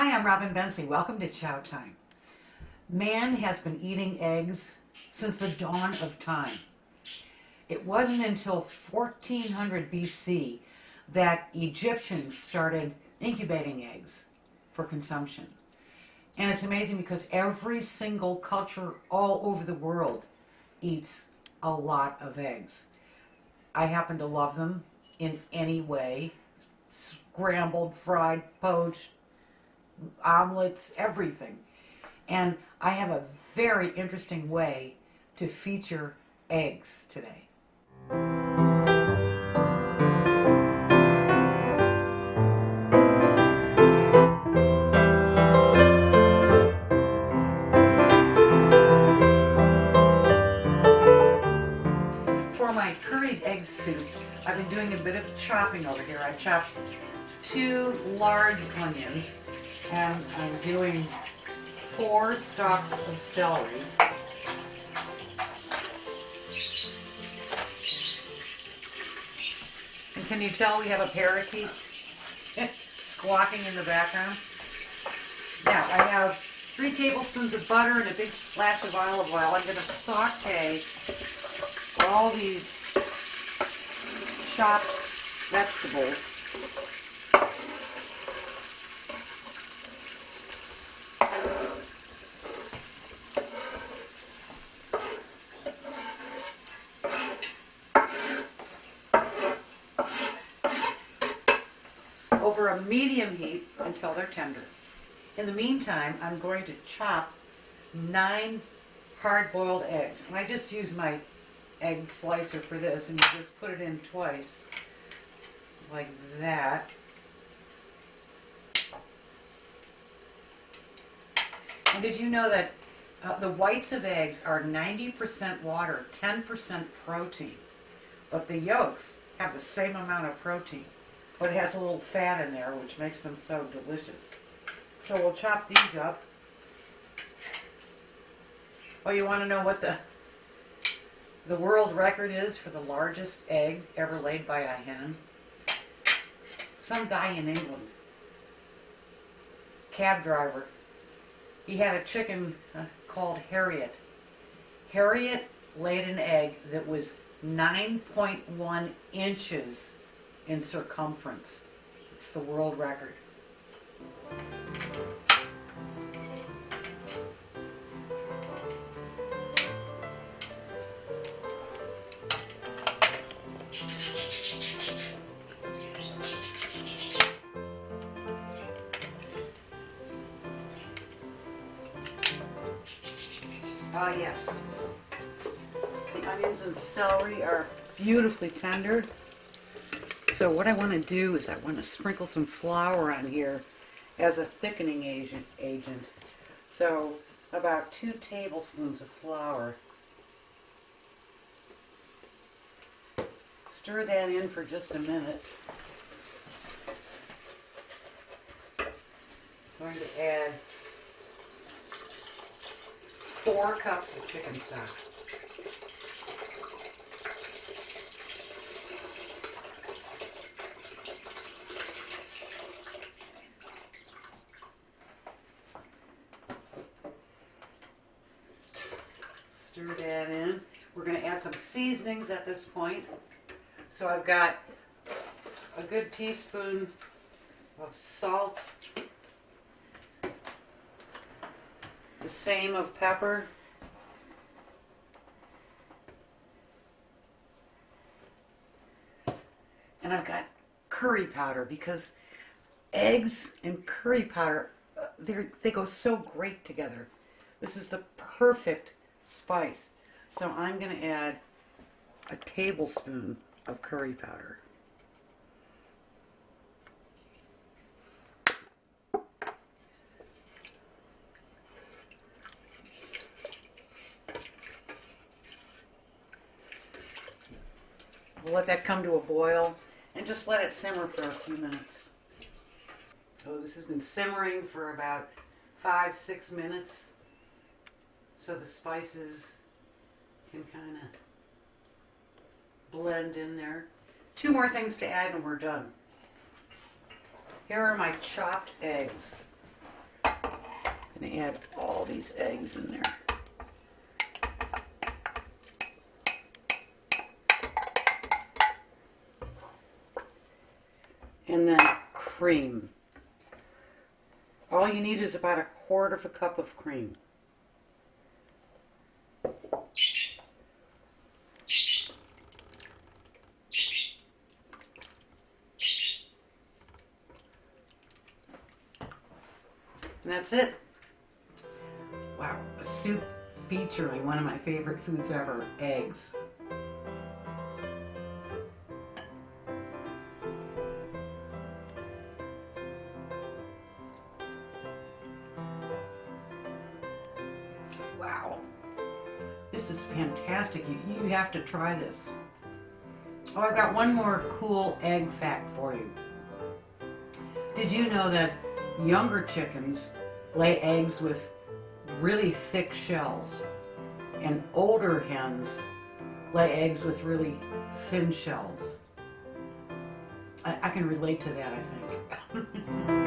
Hi, I'm Robin Bensley. Welcome to Chow Time. Man has been eating eggs since the dawn of time. It wasn't until 1400 BC that Egyptians started incubating eggs for consumption. And it's amazing because every single culture all over the world eats a lot of eggs. I happen to love them in any way. Scrambled, fried, poached, omelets, everything. And I have a very interesting way to feature eggs today. For my curried egg soup, I've been doing a bit of chopping over here. I chopped 2 large onions, and I'm doing 4 stalks of celery. And can you tell we have a parakeet squawking in the background? Now I have 3 tablespoons of butter and a big splash of olive oil. I'm going to saute all these chopped vegetables. Over a medium heat until they're tender. In the meantime, I'm going to chop 9 hard-boiled eggs. And I just use my egg slicer for this, and you just put it in twice, like that. And did you know that the whites of eggs are 90% water, 10% protein, but the yolks have the same amount of protein, but it has a little fat in there, which makes them so delicious. So we'll chop these up. Oh, you want to know what the world record is for the largest egg ever laid by a hen? Some guy in England, cab driver, he had a chicken called Harriet. Harriet laid an egg that was 9.1 inches in circumference. It's the world record. Ah, yes. The onions and celery are beautifully tender. So what I want to do is I want to sprinkle some flour on here as a thickening agent. So about 2 tablespoons of flour. Stir that in for just a minute. I'm going to add 4 cups of chicken stock. Stir that in. We're going to add some seasonings at this point. So I've got a good teaspoon of salt, the same of pepper, and I've got curry powder, because eggs and curry powder, they go so great together. This is the perfect spice. So I'm going to add a tablespoon of curry powder. We'll let that come to a boil and just let it simmer for a few minutes. So this has been simmering for about 5-6 minutes, so the spices can kind of blend in there. 2 more things to add and we're done. Here are my chopped eggs. I'm gonna add all these eggs in there. And then cream. All you need is about 1/4 cup of cream. And that's it. Wow, a soup featuring one of my favorite foods ever, eggs. Wow, this is fantastic. You have to try this. Oh, I've got one more cool egg fact for you. Did you know that younger chickens lay eggs with really thick shells, and older hens lay eggs with really thin shells? I can relate to that, I think.